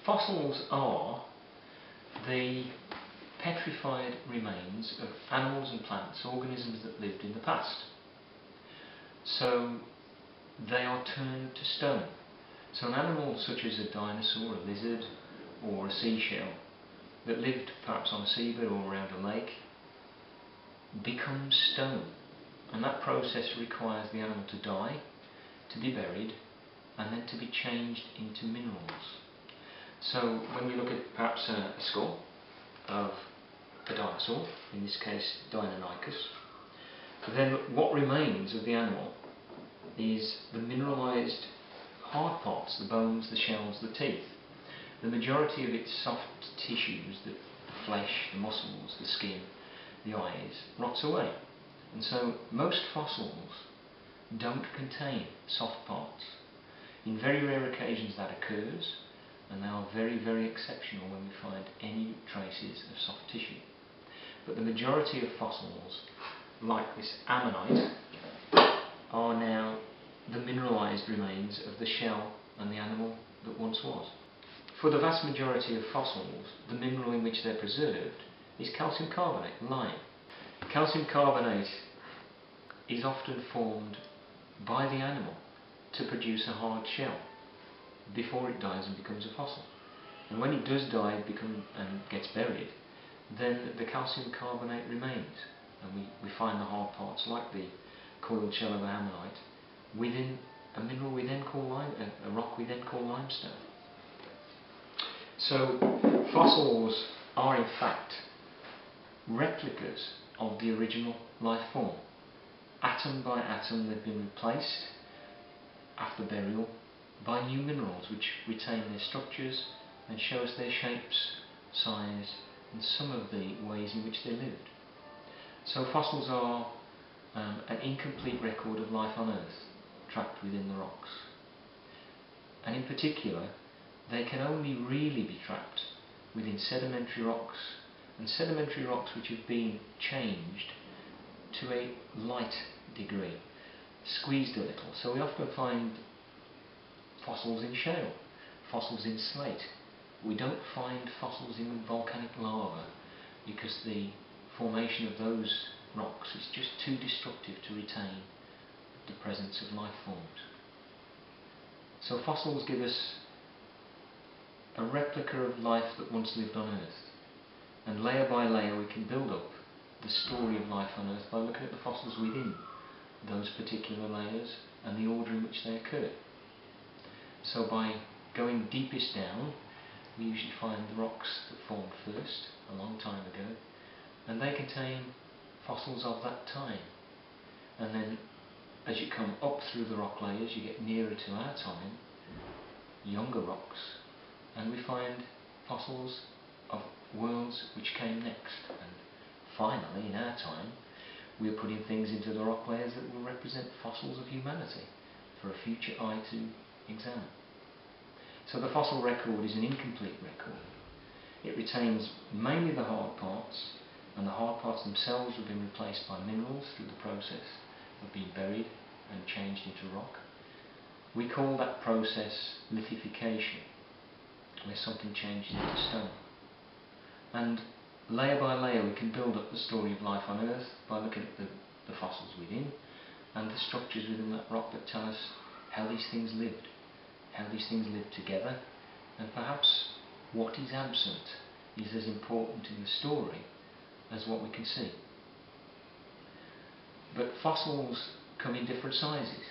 Fossils are the petrified remains of animals and plants, organisms that lived in the past. So they are turned to stone. So an animal such as a dinosaur, a lizard, or a seashell that lived perhaps on a seabed or around a lake becomes stone. And that process requires the animal to die, to be buried, and then to be changed into minerals. So when we look at perhaps a skull of a dinosaur, in this case Deinonychus, then what remains of the animal is the mineralised hard parts, the bones, the shells, the teeth. The majority of its soft tissues, the flesh, the muscles, the skin, the eyes, rots away. And so most fossils don't contain soft parts. In very rare occasions that occurs, and they are very, very exceptional when we find any traces of soft tissue. But the majority of fossils, like this ammonite, are now the mineralised remains of the shell and the animal that once was. For the vast majority of fossils, the mineral in which they're preserved is calcium carbonate, lime. Calcium carbonate is often formed by the animal to produce a hard shell before it dies and becomes a fossil. And when it does die and gets buried, then the calcium carbonate remains, and we find the hard parts like the coiled shell of an ammonite within a mineral we then call a rock we then call limestone. So fossils are in fact replicas of the original life form. Atom by atom they've been replaced after burial by new minerals which retain their structures and show us their shapes, size, and some of the ways in which they lived. So fossils are an incomplete record of life on Earth, trapped within the rocks. And in particular, they can only really be trapped within sedimentary rocks, and sedimentary rocks which have been changed to a light degree, squeezed a little. So we often find fossils in shale, fossils in slate. We don't find fossils in volcanic lava because the formation of those rocks is just too destructive to retain the presence of life forms. So fossils give us a replica of life that once lived on Earth, and layer by layer we can build up the story of life on Earth by looking at the fossils within those particular layers and the order in which they occur. So by going deepest down, we usually find the rocks that formed first, a long time ago, and they contain fossils of that time. And then as you come up through the rock layers, you get nearer to our time, younger rocks, and we find fossils of worlds which came next. And finally, in our time, we are putting things into the rock layers that will represent fossils of humanity for a future eye to examine. So the fossil record is an incomplete record. It retains mainly the hard parts, and the hard parts themselves have been replaced by minerals through the process of being buried and changed into rock. We call that process lithification, where something changes into stone. And layer by layer we can build up the story of life on Earth by looking at the fossils within and the structures within that rock that tell us how these things lived, how these things lived together, and perhaps what is absent is as important in the story as what we can see. But fossils come in different sizes.